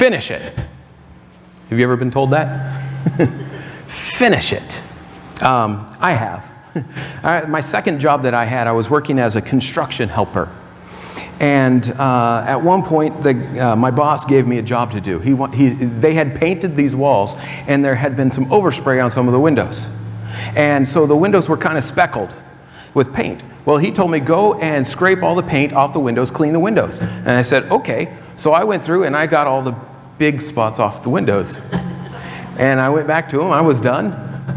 finish it. Have you ever been told that? Finish it. I have. My second job that I had, I was working as a construction helper. And at one point, my boss gave me a job to do. They had painted these walls, and there had been some overspray on some of the windows. And so the windows were kind of speckled with paint. Well, he told me, go and scrape all the paint off the windows, clean the windows. And I said, okay. So I went through and I got all the big spots off the windows. And I went back to him. I was done.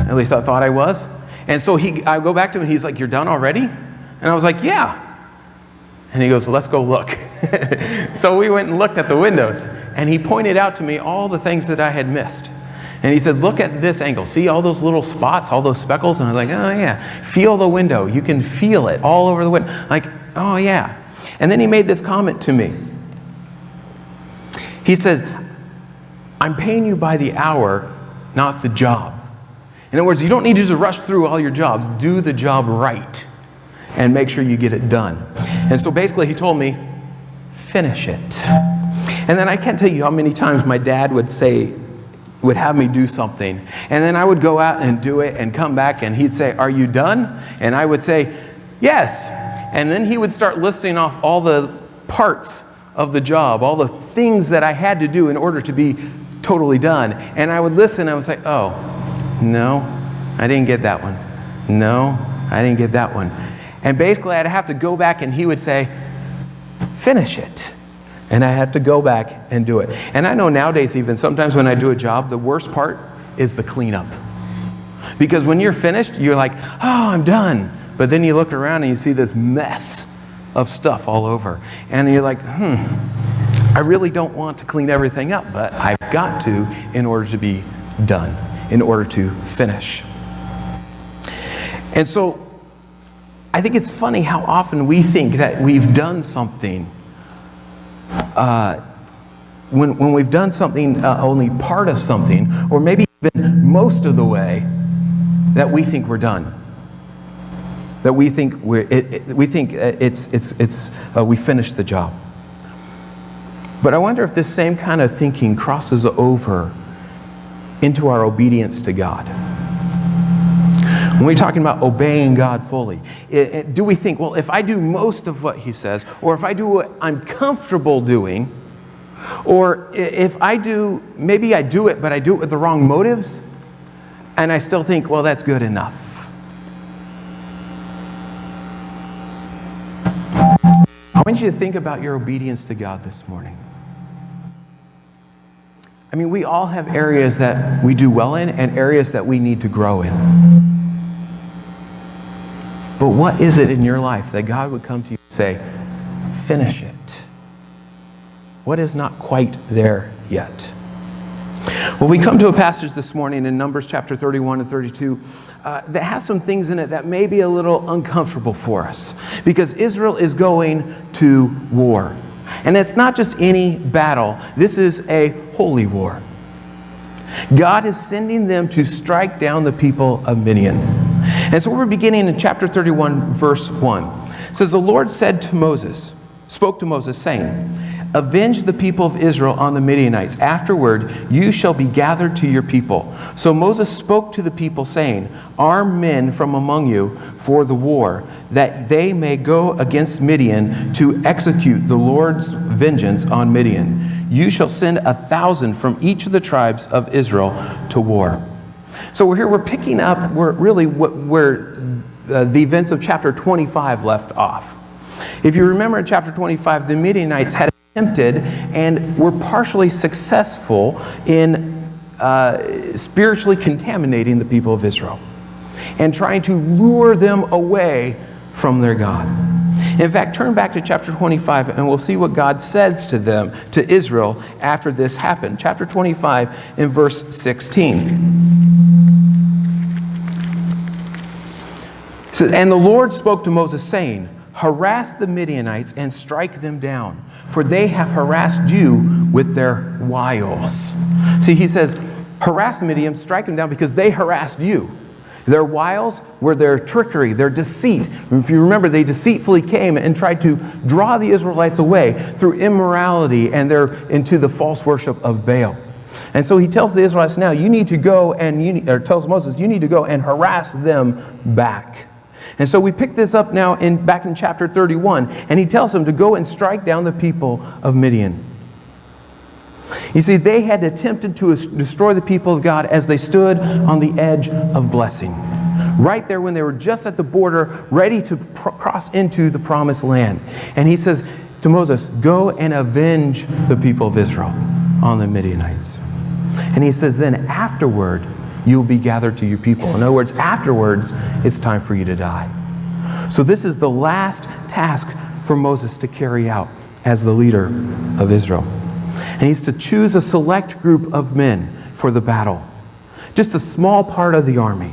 At least I thought I was. And so I go back to him and he's like, you're done already? And I was like, yeah. And he goes, let's go look. So we went and looked at the windows. And he pointed out to me all the things that I had missed. And he said, look at this angle. See all those little spots, all those speckles? And I was like, oh, yeah. Feel the window. You can feel it all over the window. Like, oh, yeah. And then he made this comment to me. He says, I'm paying you by the hour, not the job. In other words, you don't need to just rush through all your jobs. Do the job right and make sure you get it done. And so basically he told me, finish it. And then I can't tell you how many times my dad would have me do something. And then I would go out and do it and come back and he'd say, are you done? And I would say, yes. And then he would start listing off all the parts of the job, all the things that I had to do in order to be totally done. And I would listen and I would say, oh, no, I didn't get that one. No, I didn't get that one. And basically I'd have to go back and he would say, finish it. And I had to go back and do it. And I know nowadays even, sometimes when I do a job, the worst part is the cleanup. Because when you're finished, you're like, oh, I'm done. But then you look around and you see this mess of stuff all over. And you're like, I really don't want to clean everything up, but I've got to in order to be done, in order to finish. And so I think it's funny how often we think that we've done something when we've done something, only part of something, or maybe even most of the way, that we think we're done. That we think we finished the job. But I wonder if this same kind of thinking crosses over into our obedience to God. When we're talking about obeying God fully, do we think, well, if I do most of what He says, or if I do what I'm comfortable doing, or if I do, maybe I do it, but I do it with the wrong motives, and I still think, well, that's good enough. I want you to think about your obedience to God this morning. I mean, we all have areas that we do well in and areas that we need to grow in. But what is it in your life that God would come to you and say, finish it? What is not quite there yet? Well, we come to a passage this morning in Numbers chapter 31 and 32 that has some things in it that may be a little uncomfortable for us, because Israel is going to war. And it's not just any battle. This is a holy war. God is sending them to strike down the people of Midian. And so we're beginning in chapter 31, verse 1. It says, the Lord spoke to Moses, saying, avenge the people of Israel on the Midianites. Afterward, you shall be gathered to your people. So Moses spoke to the people, saying, arm men from among you for the war, that they may go against Midian to execute the Lord's vengeance on Midian. You shall send 1,000 from each of the tribes of Israel to war. So we're picking up where the events of chapter 25 left off. If you remember in chapter 25, the Midianites had attempted and were partially successful in spiritually contaminating the people of Israel and trying to lure them away from their God. In fact, turn back to chapter 25 and we'll see what God says to them, to Israel, after this happened. Chapter 25 in verse 16. It says, and the Lord spoke to Moses, saying, harass the Midianites and strike them down, for they have harassed you with their wiles. See, he says, harass Midian, strike them down because they harassed you. Their wiles were their trickery, their deceit. If you remember, they deceitfully came and tried to draw the Israelites away through immorality and into the false worship of Baal. And so he tells the Israelites now, you need to go or tells Moses, you need to go and harass them back. And so we pick this up now back in chapter 31, and he tells them to go and strike down the people of Midian. You see, they had attempted to destroy the people of God as they stood on the edge of blessing. Right there when they were just at the border, ready to cross into the promised land. And he says to Moses, go and avenge the people of Israel on the Midianites. And he says, then afterward, you'll be gathered to your people. In other words, afterwards, it's time for you to die. So this is the last task for Moses to carry out as the leader of Israel. And he's to choose a select group of men for the battle. Just a small part of the army.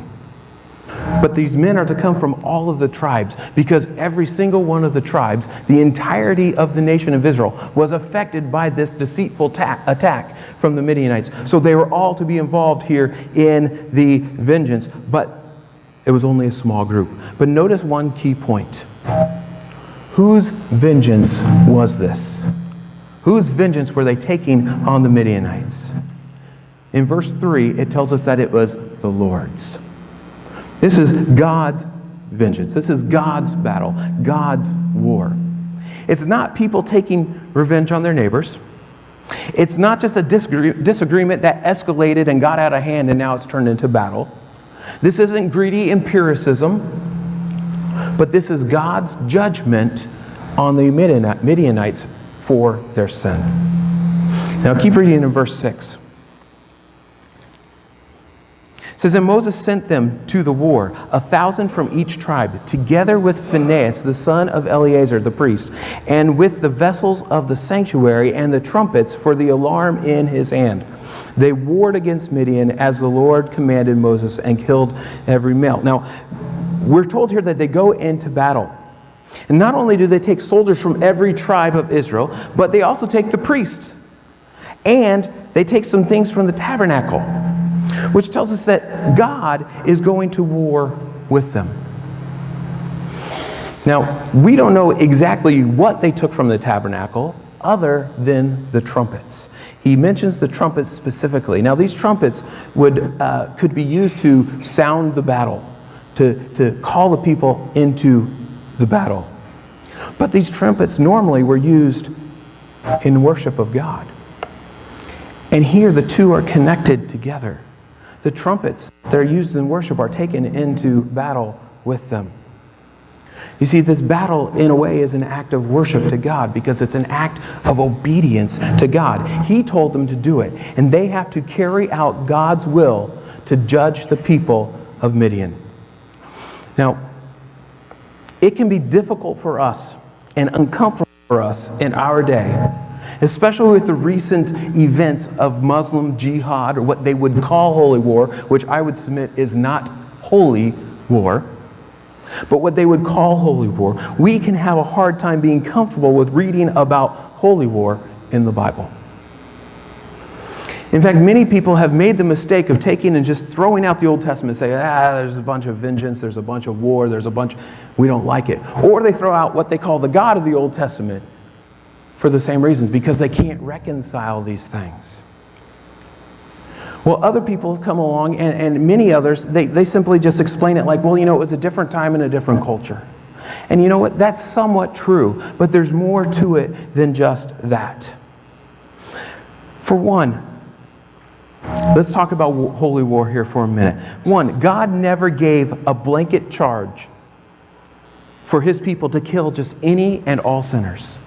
But these men are to come from all of the tribes, because every single one of the tribes, the entirety of the nation of Israel, was affected by this deceitful attack from the Midianites. So they were all to be involved here in the vengeance, but it was only a small group. But notice one key point. Whose vengeance was this? Whose vengeance were they taking on the Midianites? In verse 3, it tells us that it was the Lord's. This is God's vengeance. This is God's battle, God's war. It's not people taking revenge on their neighbors. It's not just a disagreement that escalated and got out of hand and now it's turned into battle. This isn't greedy empiricism, but this is God's judgment on the Midianites for their sin. Now keep reading in verse 6. It says, and Moses sent them to the war, 1,000 from each tribe, together with Phinehas, the son of Eleazar, the priest, and with the vessels of the sanctuary and the trumpets for the alarm in his hand. They warred against Midian as the Lord commanded Moses and killed every male. Now, we're told here that they go into battle. And not only do they take soldiers from every tribe of Israel, but they also take the priests. And they take some things from the tabernacle, which tells us that God is going to war with them. Now, we don't know exactly what they took from the tabernacle other than the trumpets. He mentions the trumpets specifically. Now, these trumpets could be used to sound the battle, to call the people into the battle. But these trumpets normally were used in worship of God. And here the two are connected together. The trumpets that are used in worship are taken into battle with them. You see, this battle, in a way, is an act of worship to God because it's an act of obedience to God. He told them to do it, and they have to carry out God's will to judge the people of Midian. Now, it can be difficult for us and uncomfortable for us in our day, especially with the recent events of Muslim jihad, or what they would call holy war, which I would submit is not holy war, but what they would call holy war. We can have a hard time being comfortable with reading about holy war in the Bible. In fact, many people have made the mistake of taking and just throwing out the Old Testament and say, there's a bunch of vengeance, there's a bunch of war, we don't like it. Or they throw out what they call the God of the Old Testament for the same reasons, because they can't reconcile these things. Well, other people have come along, and many others, they simply just explain it like, well, it was a different time and a different culture. And you know what? That's somewhat true, but there's more to it than just that. For one, let's talk about holy war here for a minute. One, God never gave a blanket charge for his people to kill just any and all sinners.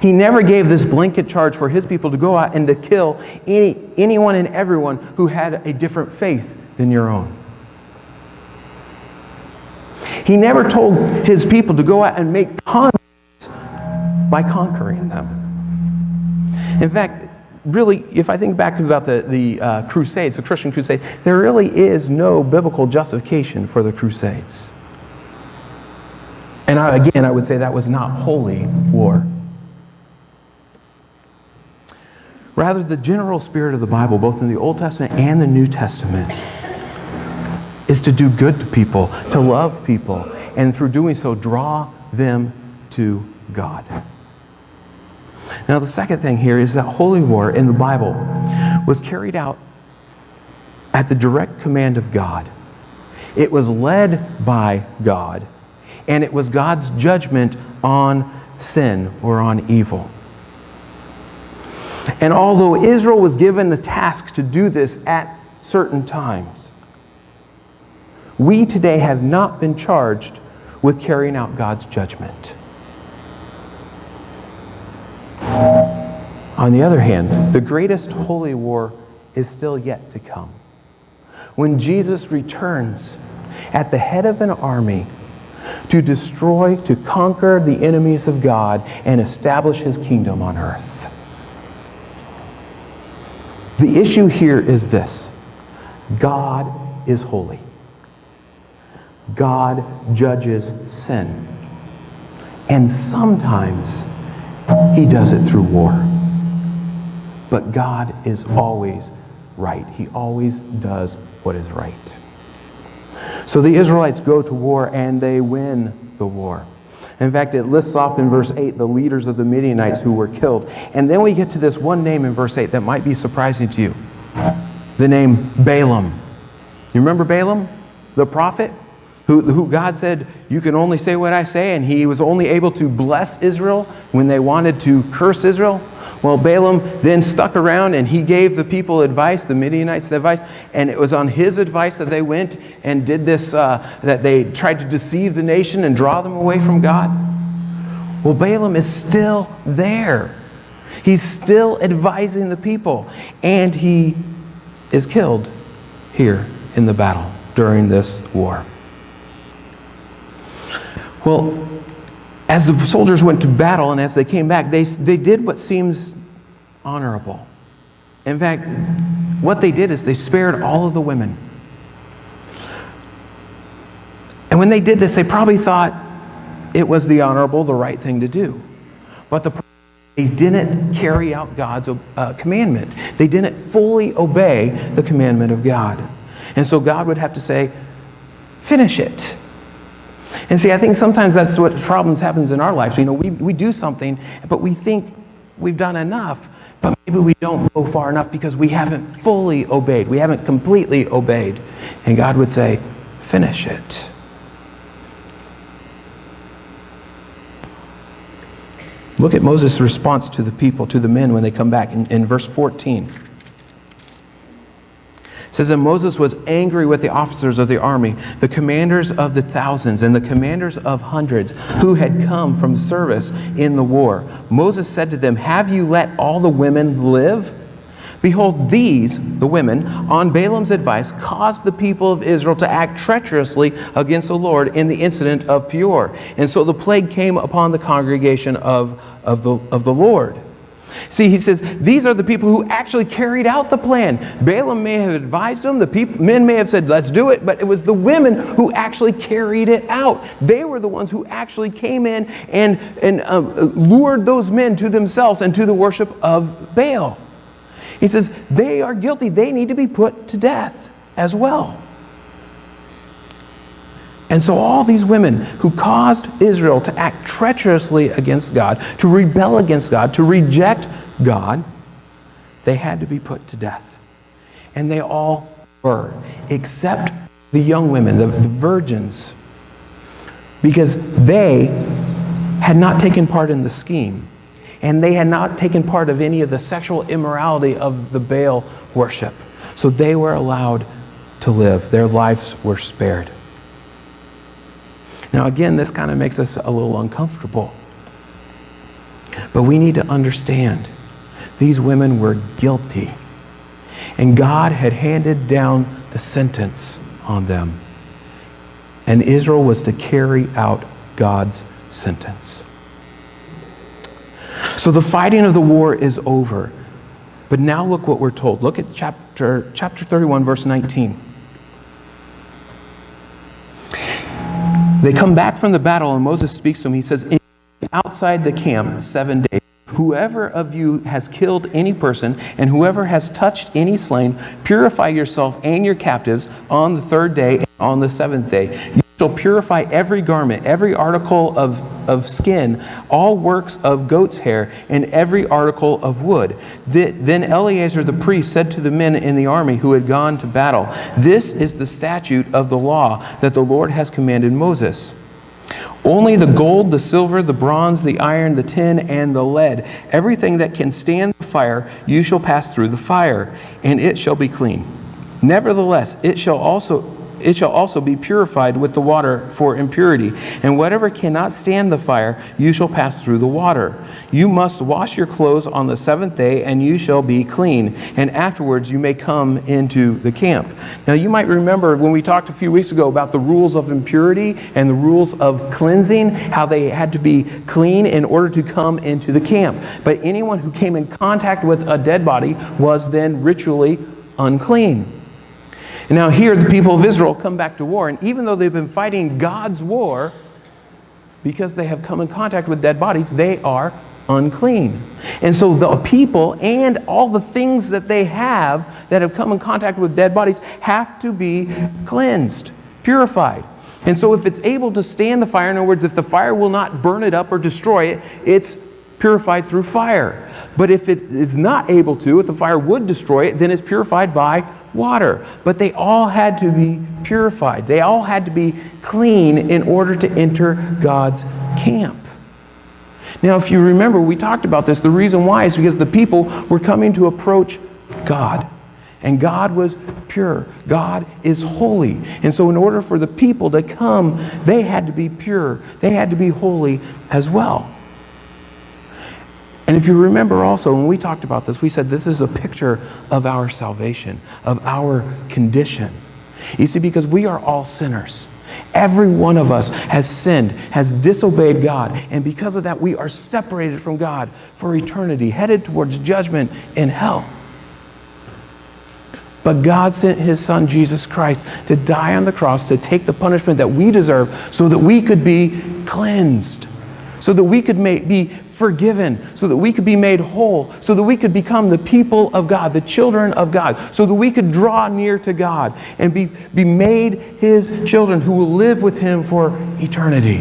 He never gave this blanket charge for his people to go out and to kill anyone and everyone who had a different faith than your own. He never told his people to go out and make converts by conquering them. In fact, really, if I think back about the Crusades, the Christian Crusades, there really is no biblical justification for the Crusades. And I would say that was not holy war. Rather, the general spirit of the Bible, both in the Old Testament and the New Testament, is to do good to people, to love people, and through doing so, draw them to God. Now, the second thing here is that holy war in the Bible was carried out at the direct command of God. It was led by God, and it was God's judgment on sin or on evil. And although Israel was given the task to do this at certain times, we today have not been charged with carrying out God's judgment. On the other hand, the greatest holy war is still yet to come. When Jesus returns at the head of an army to destroy, to conquer the enemies of God and establish His kingdom on earth. The issue here is this: God is holy. God judges sin. And sometimes He does it through war. But God is always right. He always does what is right. So the Israelites go to war and they win the war. In fact, it lists off in verse 8 the leaders of the Midianites who were killed. And then we get to this one name in verse 8 that might be surprising to you. The name Balaam. You remember Balaam, the prophet? Who God said, you can only say what I say, and he was only able to bless Israel when they wanted to curse Israel. Well, Balaam then stuck around and he gave the people advice, the Midianites advice, and it was on his advice that they went and did this, that they tried to deceive the nation and draw them away from God. Well, Balaam is still there. He's still advising the people, and he is killed here in the battle during this war. Well, as the soldiers went to battle and as they came back, they did what seems honorable. In fact, what they did is they spared all of the women. And when they did this, they probably thought it was the honorable, the right thing to do. But they didn't carry out God's commandment. They didn't fully obey the commandment of God. And so God would have to say, finish it. And see, I think sometimes that's what problems happens in our lives. You know, we do something, but we think we've done enough, but maybe we don't go far enough because we haven't fully obeyed. We haven't completely obeyed. And God would say, finish it. Look at Moses' response to the people, to the men when they come back in verse 14. It says that Moses was angry with the officers of the army, the commanders of the thousands and the commanders of hundreds who had come from service in the war. Moses said to them, have you let all the women live? Behold, these, the women, on Balaam's advice, caused the people of Israel to act treacherously against the Lord in the incident of Peor. And so the plague came upon the congregation of the Lord. See, he says, these are the people who actually carried out the plan. Balaam may have advised them, men may have said, let's do it, but it was the women who actually carried it out. They were the ones who actually came in and lured those men to themselves and to the worship of Baal. He says, they are guilty. They need to be put to death as well. And so all these women who caused Israel to act treacherously against God, to rebel against God, to reject God, they had to be put to death. And they all were, except the young women, the virgins, because they had not taken part in the scheme. And they had not taken part of any of the sexual immorality of the Baal worship. So they were allowed to live. Their lives were spared. Now again, this kind of makes us a little uncomfortable. But we need to understand these women were guilty. And God had handed down the sentence on them. And Israel was to carry out God's sentence. So the fighting of the war is over. But now look what we're told. Look at chapter 31, verse 19. They come back from the battle and Moses speaks to them. He says, outside the camp 7 days. whoever of you has killed any person, and whoever has touched any slain, purify yourself and your captives on the third day and on the seventh day. You shall purify every garment, every article of skin, all works of goat's hair, and every article of wood. Then Eleazar the priest said to the men in the army who had gone to battle, this is the statute of the law that the Lord has commanded Moses. Only the gold, the silver, the bronze, the iron, the tin, and the lead, everything that can stand the fire, you shall pass through the fire, and it shall be clean. Nevertheless, it shall also be purified with the water for impurity. And whatever cannot stand the fire, you shall pass through the water. You must wash your clothes on the seventh day, and you shall be clean. And afterwards you may come into the camp. Now you might remember when we talked a few weeks ago about the rules of impurity and the rules of cleansing, how they had to be clean in order to come into the camp. But anyone who came in contact with a dead body was then ritually unclean. And now here the people of Israel come back to war, and even though they've been fighting God's war, because they have come in contact with dead bodies, they are unclean. And so the people and all the things that they have that have come in contact with dead bodies have to be cleansed, purified. And so if it's able to stand the fire, in other words, if the fire will not burn it up or destroy it, it's purified through fire. But if it is not able to, if the fire would destroy it, then it's purified by water. But they all had to be purified. They all had to be clean in order to enter God's camp. Now, if you remember, we talked about this. The reason why is because the people were coming to approach God. And God was pure. God is holy. And so in order for the people to come, they had to be pure. They had to be holy as well. And if you remember also, when we talked about this, we said this is a picture of our salvation, of our condition. You see, because we are all sinners. Every one of us has sinned, has disobeyed God, and because of that, we are separated from God for eternity, headed towards judgment in hell. But God sent His Son, Jesus Christ, to die on the cross, to take the punishment that we deserve, so that we could be cleansed, so that we could be forgiven, so that we could be made whole, so that we could become the people of God, the children of God, so that we could draw near to God and be made His children who will live with Him for eternity.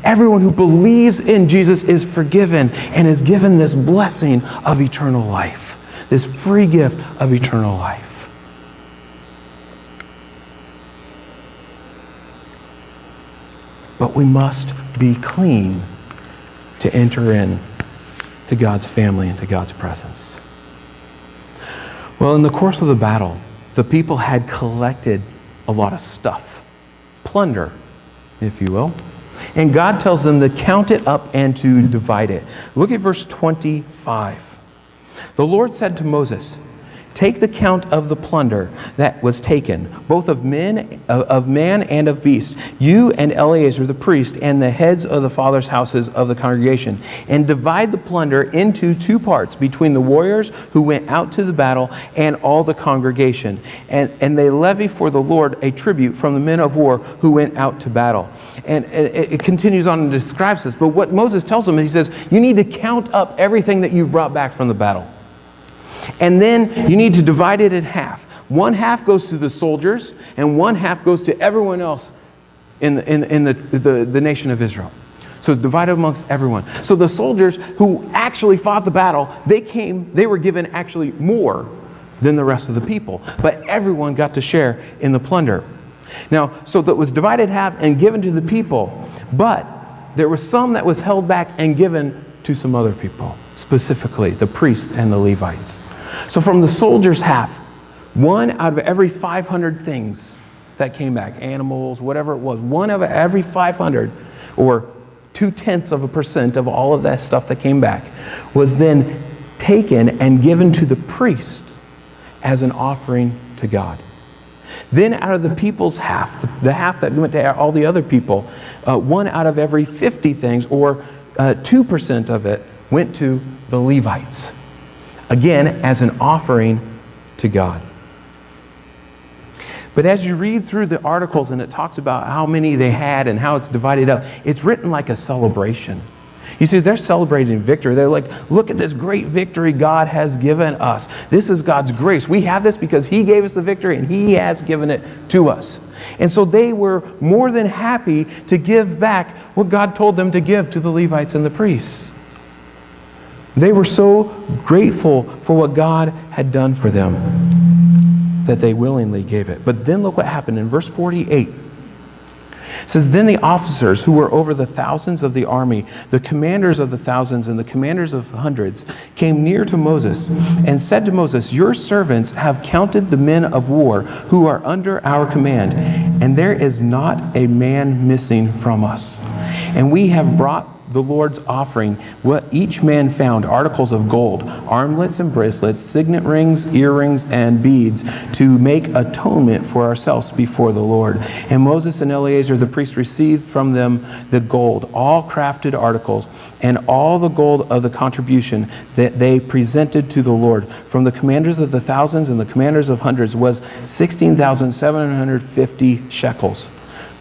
Everyone who believes in Jesus is forgiven and is given this blessing of eternal life, this free gift of eternal life. But we must be clean to enter in to God's family and to God's presence. Well, in the course of the battle, the people had collected a lot of stuff, plunder, if you will. And God tells them to count it up and to divide it. Look at verse 25. The Lord said to Moses, take the count of the plunder that was taken, both of man and of beast, you and Eleazar the priest, and the heads of the fathers' houses of the congregation, and divide the plunder into two parts between the warriors who went out to the battle and all the congregation. And they levy for the Lord a tribute from the men of war who went out to battle. And it continues on and describes this. But what Moses tells them, he says, you need to count up everything that you've brought back from the battle. And then you need to divide it in half. One half goes to the soldiers, and one half goes to everyone else in the nation of Israel. So it's divided amongst everyone. So the soldiers who actually fought the battle, they were given actually more than the rest of the people. But everyone got to share in the plunder. Now, so that was divided half and given to the people. But there was some that was held back and given to some other people, specifically the priests and the Levites. So from the soldiers' half, one out of every 500 things that came back, animals, whatever it was, one out of every 500, or 0.2% of all of that stuff that came back, was then taken and given to the priest as an offering to God. Then out of the people's half, the half that went to all the other people, one out of every 50 things, or 2% of it, went to the Levites. Again, as an offering to God. But as you read through the articles and it talks about how many they had and how it's divided up, it's written like a celebration. You see, they're celebrating victory. They're like, look at this great victory God has given us. This is God's grace. We have this because He gave us the victory and He has given it to us. And so they were more than happy to give back what God told them to give to the Levites and the priests. They were so grateful for what God had done for them that they willingly gave it. But then look what happened in verse 48. It says, then the officers who were over the thousands of the army, the commanders of the thousands and the commanders of hundreds, came near to Moses and said to Moses, your servants have counted the men of war who are under our command, and there is not a man missing from us. And we have brought the Lord's offering, what each man found, articles of gold, armlets and bracelets, signet rings, earrings, and beads, to make atonement for ourselves before the Lord. And Moses and Eleazar the priest received from them the gold, all crafted articles, and all the gold of the contribution that they presented to the Lord. From the commanders of the thousands and the commanders of hundreds was 16,750 shekels.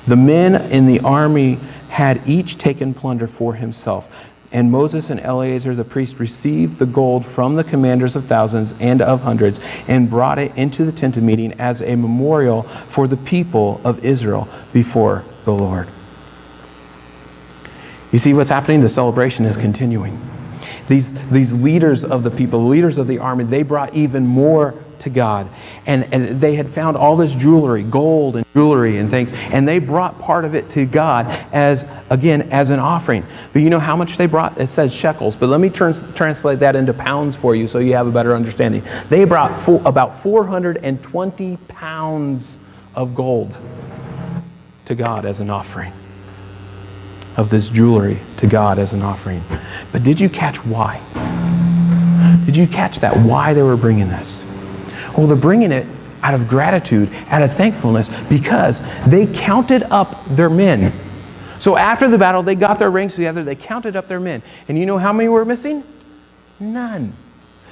The men in the army had each taken plunder for himself. And Moses and Eleazar the priest received the gold from the commanders of thousands and of hundreds and brought it into the tent of meeting as a memorial for the people of Israel before the Lord. You see what's happening? The celebration is continuing. These leaders of the people, leaders of the army, they brought even more to God. And they had found all this jewelry, gold and jewelry and things, and they brought part of it to God as an offering. But you know how much they brought? It says shekels, but let me translate that into pounds for you so you have a better understanding. They brought about 420 pounds of gold to God as an offering, of this jewelry to God as an offering. But did you catch why? Did you catch that? Why they were bringing this? Well, they're bringing it out of gratitude, out of thankfulness, because they counted up their men. So after the battle, they got their ranks together, they counted up their men. And you know how many were missing? None.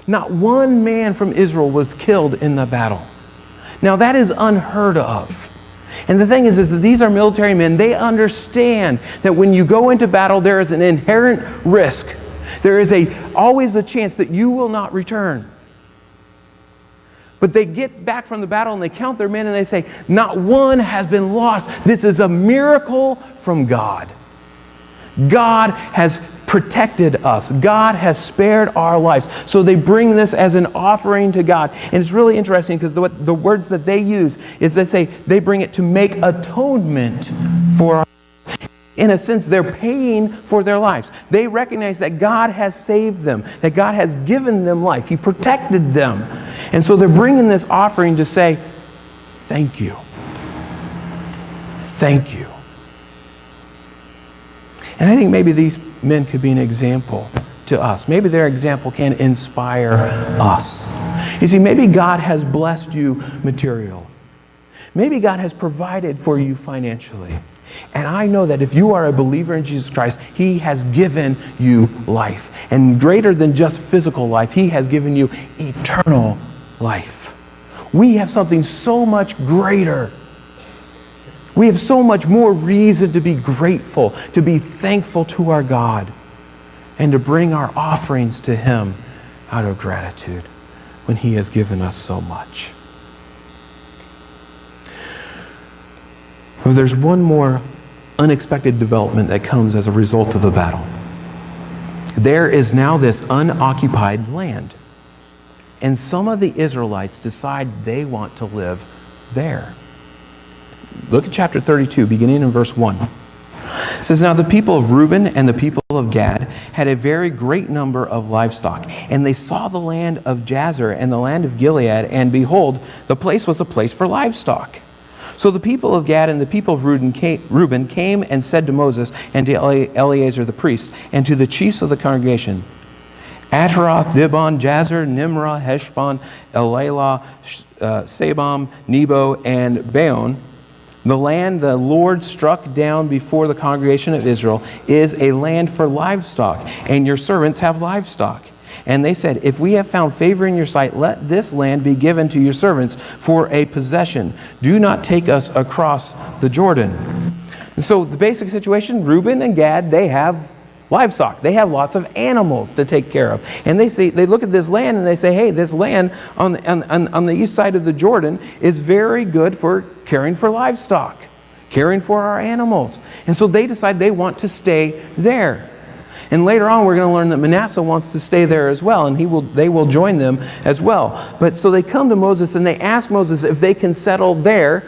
Not one man from Israel was killed in the battle. Now that is unheard of. And the thing is that these are military men. They understand that when you go into battle, there is an inherent risk. There is always the chance that you will not return. But they get back from the battle and they count their men and they say, not one has been lost. This is a miracle from God. God has protected us. God has spared our lives. So they bring this as an offering to God. And it's really interesting because the words that they use is they bring it to make atonement for our lives. In a sense, they're paying for their lives. They recognize that God has saved them, that God has given them life. He protected them. And so they're bringing this offering to say, thank you. Thank you. And I think maybe these men could be an example to us. Maybe their example can inspire us. You see, maybe God has blessed you materially. Maybe God has provided for you financially. And I know that if you are a believer in Jesus Christ, He has given you life. And greater than just physical life, He has given you eternal life. We have something so much greater. We have so much more reason to be grateful, to be thankful to our God, and to bring our offerings to Him out of gratitude when He has given us so much. Well, there's one more unexpected development that comes as a result of the battle. There is now this unoccupied land. And some of the Israelites decide they want to live there. Look at chapter 32, beginning in verse 1. It says, now the people of Reuben and the people of Gad had a very great number of livestock. And they saw the land of Jazer and the land of Gilead, and behold, the place was a place for livestock. So the people of Gad and the people of Reuben came and said to Moses and to Eleazar the priest and to the chiefs of the congregation, Ataroth, Dibon, Jazer, Nimrah, Heshbon, Elalah, Sabam, Nebo, and Baon, the land the Lord struck down before the congregation of Israel is a land for livestock, and your servants have livestock. And they said, if we have found favor in your sight, let this land be given to your servants for a possession. Do not take us across the Jordan. And so the basic situation, Reuben and Gad, they have livestock. They have lots of animals to take care of. And they look at this land and they say, hey, this land on the east side of the Jordan is very good for caring for livestock, caring for our animals. And so they decide they want to stay there. And later on, we're going to learn that Manasseh wants to stay there as well, and they will join them as well. But so they come to Moses and they ask Moses if they can settle there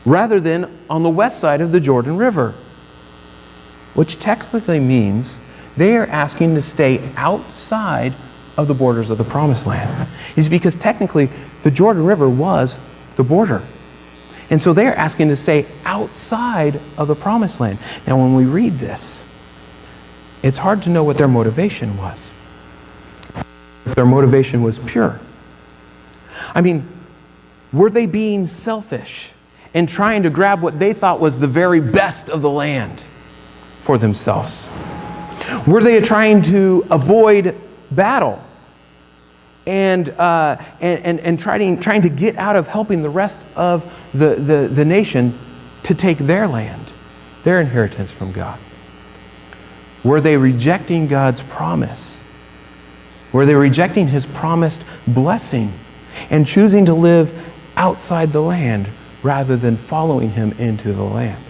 rather than on the west side of the Jordan River, which technically means they are asking to stay outside of the borders of the Promised Land. It's because technically the Jordan River was the border. And so they are asking to stay outside of the Promised Land. Now when we read this, it's hard to know what their motivation was. If their motivation was pure. I mean, were they being selfish and trying to grab what they thought was the very best of the land for themselves? Were they trying to avoid battle and trying to get out of helping the rest of the nation to take their land, their inheritance from God? Were they rejecting God's promise? Were they rejecting His promised blessing and choosing to live outside the land rather than following Him into the land?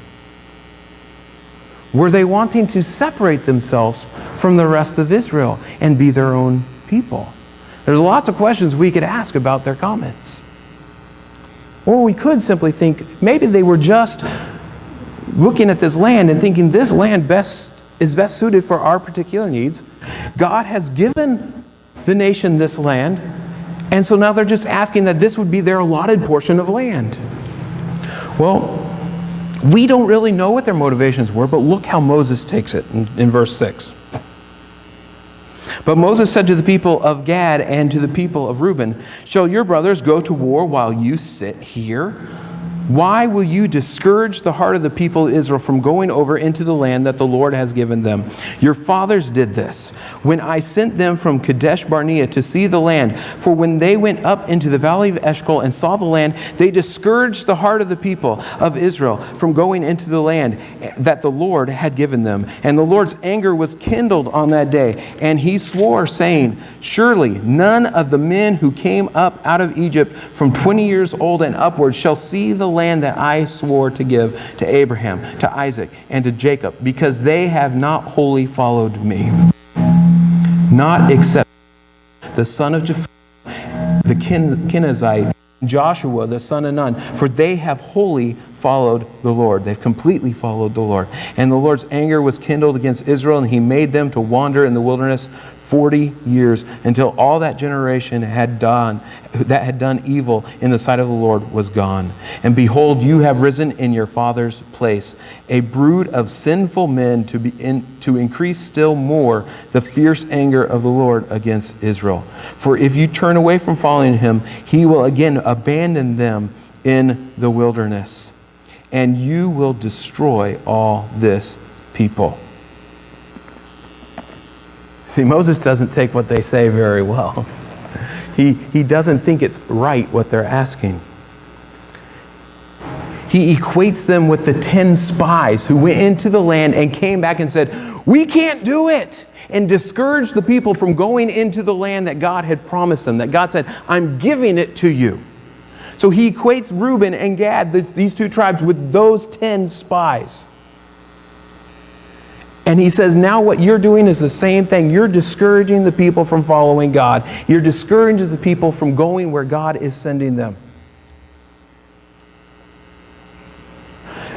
Were they wanting to separate themselves from the rest of Israel and be their own people? There's lots of questions we could ask about their comments. Or we could simply think maybe they were just looking at this land and thinking this land is best suited for our particular needs. God has given the nation this land, and so now they're just asking that this would be their allotted portion of land. Well, we don't really know what their motivations were, but look how Moses takes it in verse 6. But Moses said to the people of Gad and to the people of Reuben, "Shall your brothers go to war while you sit here? Why will you discourage the heart of the people of Israel from going over into the land that the Lord has given them? Your fathers did this when I sent them from Kadesh Barnea to see the land. For when they went up into the valley of Eshcol and saw the land, they discouraged the heart of the people of Israel from going into the land that the Lord had given them. And the Lord's anger was kindled on that day. And he swore, saying, surely none of the men who came up out of Egypt from 20 years old and upward shall see the land that I swore to give to Abraham, to Isaac, and to Jacob, because they have not wholly followed me. Not except the son of Jephthah, the Kenizzite, Joshua, the son of Nun, for they have wholly followed the Lord." They've completely followed the Lord. "And the Lord's anger was kindled against Israel, and he made them to wander in the wilderness 40 years, until all that generation that had done evil in the sight of the Lord was gone. And behold, you have risen in your father's place, a brood of sinful men, to increase still more the fierce anger of the Lord against Israel. For if you turn away from following him, he will again abandon them in the wilderness, and you will destroy all this people." See, Moses doesn't take what they say very well. He doesn't think it's right what they're asking. He equates them with the 10 spies who went into the land and came back and said, "We can't do it," and discouraged the people from going into the land that God had promised them, that God said, "I'm giving it to you." So he equates Reuben and Gad, these two tribes, with those 10 spies. And he says, now what you're doing is the same thing. You're discouraging the people from following God. You're discouraging the people from going where God is sending them.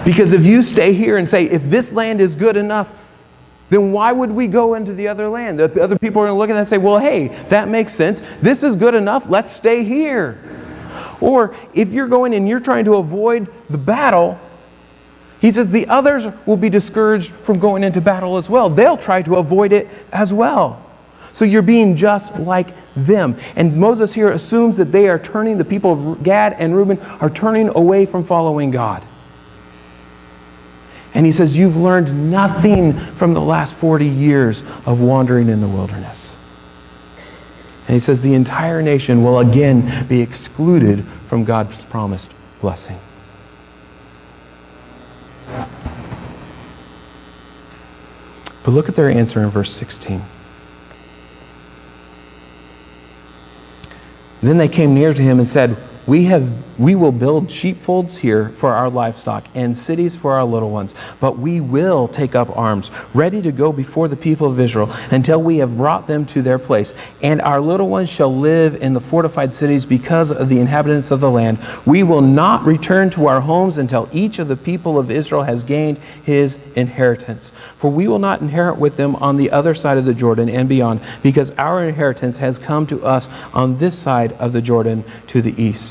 Because if you stay here and say, if this land is good enough, then why would we go into the other land? The other people are going to look at that and say, well, hey, that makes sense. This is good enough. Let's stay here. Or if you're going and you're trying to avoid the battle, he says the others will be discouraged from going into battle as well. They'll try to avoid it as well. So you're being just like them. And Moses here assumes that they are turning, the people of Gad and Reuben are turning away from following God. And he says, you've learned nothing from the last 40 years of wandering in the wilderness. And he says the entire nation will again be excluded from God's promised blessing. But look at their answer in verse 16. Then they came near to him and said, we will build sheepfolds here for our livestock and cities for our little ones, but we will take up arms, ready to go before the people of Israel until we have brought them to their place. And our little ones shall live in the fortified cities because of the inhabitants of the land. We will not return to our homes until each of the people of Israel has gained his inheritance. For we will not inherit with them on the other side of the Jordan and beyond, because our inheritance has come to us on this side of the Jordan to the east.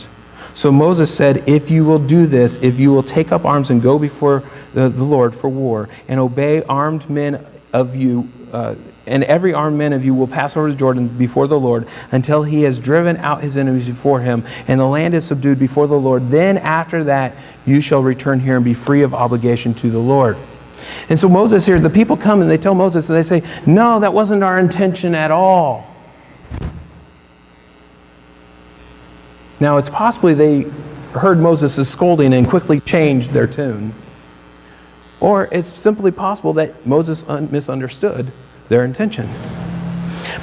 So Moses said, if you will do this, if you will take up arms and go before the Lord for war, and obey armed men of you, and every armed man of you will pass over the Jordan before the Lord until he has driven out his enemies before him, and the land is subdued before the Lord. Then after that you shall return here and be free of obligation to the Lord. And so Moses here, the people come and they tell Moses, and they say, no, that wasn't our intention at all. Now, it's possibly they heard Moses' scolding and quickly changed their tune. Or it's simply possible that Moses misunderstood their intention.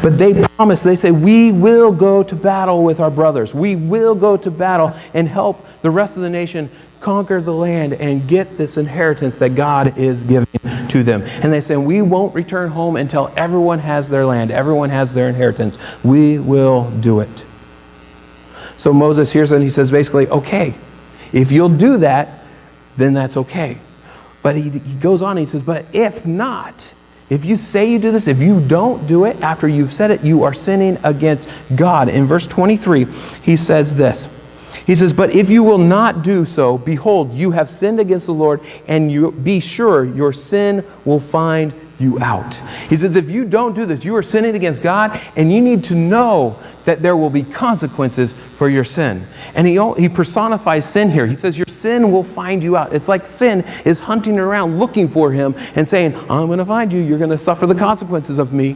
But they promise, they say, we will go to battle with our brothers. We will go to battle and help the rest of the nation conquer the land and get this inheritance that God is giving to them. And they say, we won't return home until everyone has their land, everyone has their inheritance. We will do it. So Moses hears it and he says basically, okay, if you'll do that, then that's okay. But he goes on and he says, but if not, if you say you do this, if you don't do it after you've said it, you are sinning against God. In verse 23, he says this. He says, but if you will not do so, behold, you have sinned against the Lord, and you be sure your sin will find you out. He says, if you don't do this, you are sinning against God, and you need to know that there will be consequences for your sin. And he personifies sin here. He says, your sin will find you out. It's like sin is hunting around looking for him and saying, I'm going to find you. You're going to suffer the consequences of me.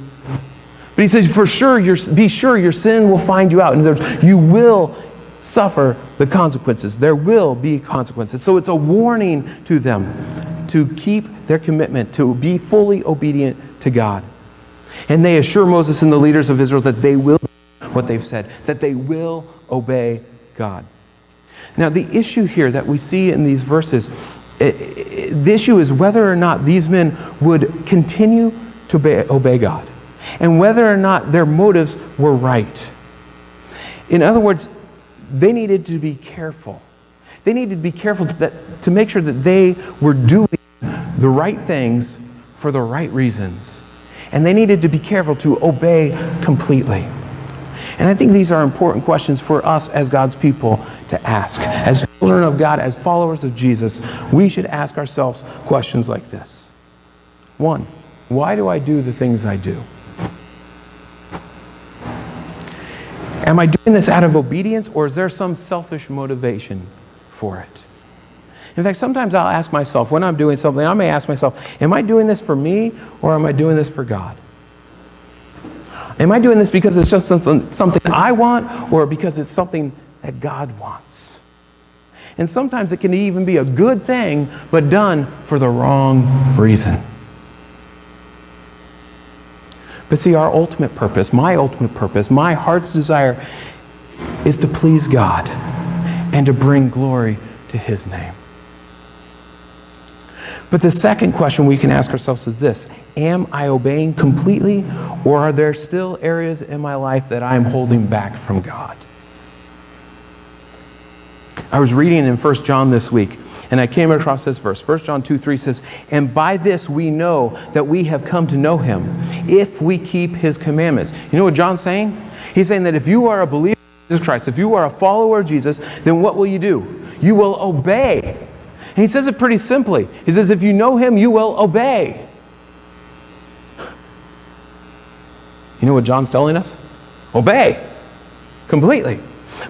But he says, for sure, be sure your sin will find you out. In other words, you will suffer the consequences. There will be consequences. So it's a warning to them to keep their commitment, to be fully obedient to God. And they assure Moses and the leaders of Israel that they will do what they've said, that they will obey God. Now, the issue here that we see in these verses, the issue is whether or not these men would continue to obey God, and whether or not their motives were right. In other words, they needed to be careful. They needed to be careful to make sure that they were doing the right things for the right reasons. And they needed to be careful to obey completely. And I think these are important questions for us as God's people to ask. As children of God, as followers of Jesus, we should ask ourselves questions like this. 1, why do I do the things I do? Am I doing this out of obedience, or is there some selfish motivation for it? In fact, sometimes I'll ask myself, when I'm doing something, I may ask myself, am I doing this for me, or am I doing this for God? Am I doing this because it's just something I want, or because it's something that God wants? And sometimes it can even be a good thing, but done for the wrong reason. But see, our ultimate purpose, my heart's desire is to please God and to bring glory to His name. But the second question we can ask ourselves is this: am I obeying completely, or are there still areas in my life that I'm holding back from God? I was reading in 1 John this week, and I came across this verse. 1 John 2:3 says, and by this we know that we have come to know Him, if we keep His commandments. You know what John's saying? He's saying that if you are a believer in Jesus Christ, if you are a follower of Jesus, then what will you do? You will obey. And he says it pretty simply. He says, if you know Him, you will obey. You know what John's telling us? Obey. Completely.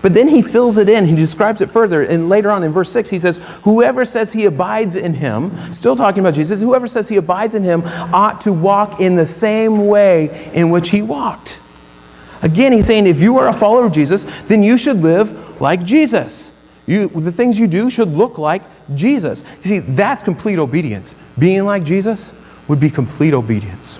But then he fills it in. He describes it further. And later on in verse 6, he says, whoever says he abides in Him, still talking about Jesus, whoever says he abides in Him ought to walk in the same way in which He walked. Again, he's saying if you are a follower of Jesus, then you should live like Jesus. The things you do should look like Jesus. You see, that's complete obedience. Being like Jesus, would be complete obedience.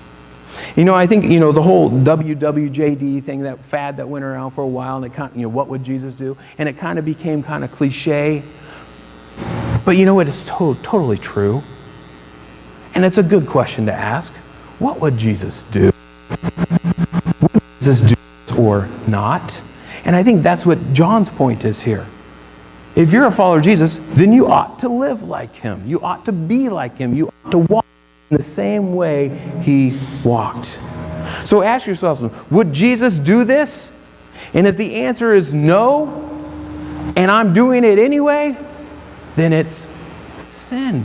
I think, the whole WWJD thing, that fad that went around for a while, and it kind of, what would Jesus do? And it kind of became kind of cliche. But it is totally true. And it's a good question to ask. What would Jesus do? Would Jesus do this or not? And I think that's what John's point is here. If you're a follower of Jesus, then you ought to live like him. You ought to be like him. You ought to walk in the same way he walked. So ask yourself, would Jesus do this? And if the answer is no, and I'm doing it anyway, then it's sin.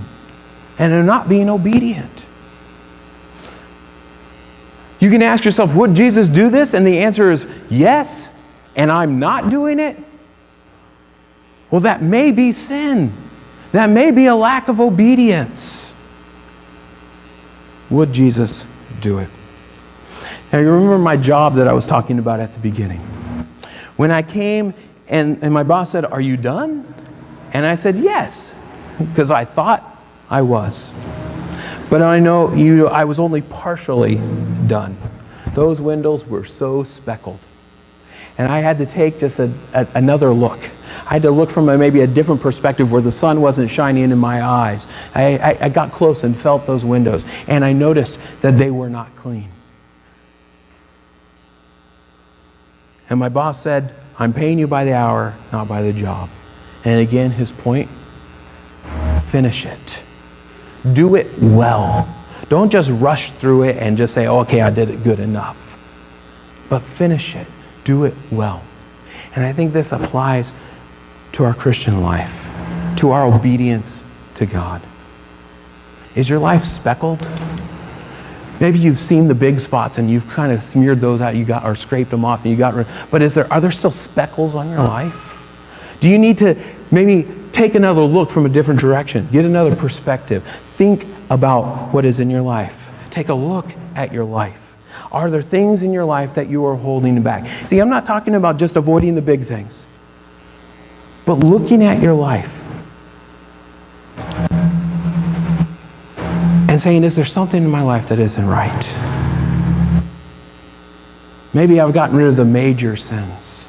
And they're not being obedient. You can ask yourself, would Jesus do this? And the answer is yes, and I'm not doing it. Well, that may be sin. That may be a lack of obedience. Would Jesus do it? Now, you remember my job that I was talking about at the beginning. When I came and my boss said, "Are you done?" And I said, "Yes," because I thought I was. But I know I was only partially done. Those windows were so speckled. And I had to take just another look. I had to look from maybe a different perspective where the sun wasn't shining into my eyes. I got close and felt those windows. And I noticed that they were not clean. And my boss said, "I'm paying you by the hour, not by the job." And again, his point, finish it. Do it well. Don't just rush through it and just say, "Oh, okay, I did it good enough." But finish it. Do it well. And I think this applies to our Christian life, to our obedience to God. Is your life speckled? Maybe you've seen the big spots and you've kind of smeared those out, or scraped them off, and but are there still speckles on your life? Do you need to maybe take another look from a different direction? Get another perspective. Think about what is in your life. Take a look at your life. Are there things in your life that you are holding back? See, I'm not talking about just avoiding the big things, but looking at your life and saying, is there something in my life that isn't right? Maybe I've gotten rid of the major sins.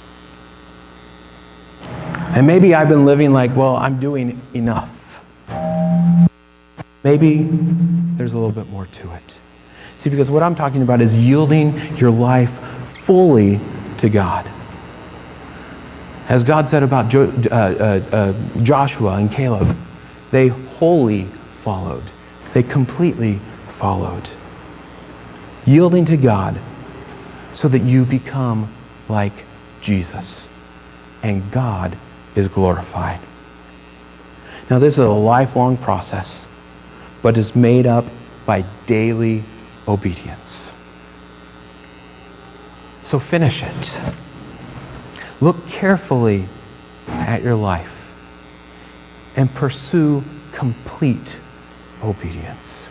And maybe I've been living like, well, I'm doing enough. Maybe there's a little bit more to it. See, because what I'm talking about is yielding your life fully to God. As God said about Joshua and Caleb, they wholly followed. They completely followed. Yielding to God so that you become like Jesus. And God is glorified. Now, this is a lifelong process, but is made up by daily obedience. So finish it. Look carefully at your life and pursue complete obedience.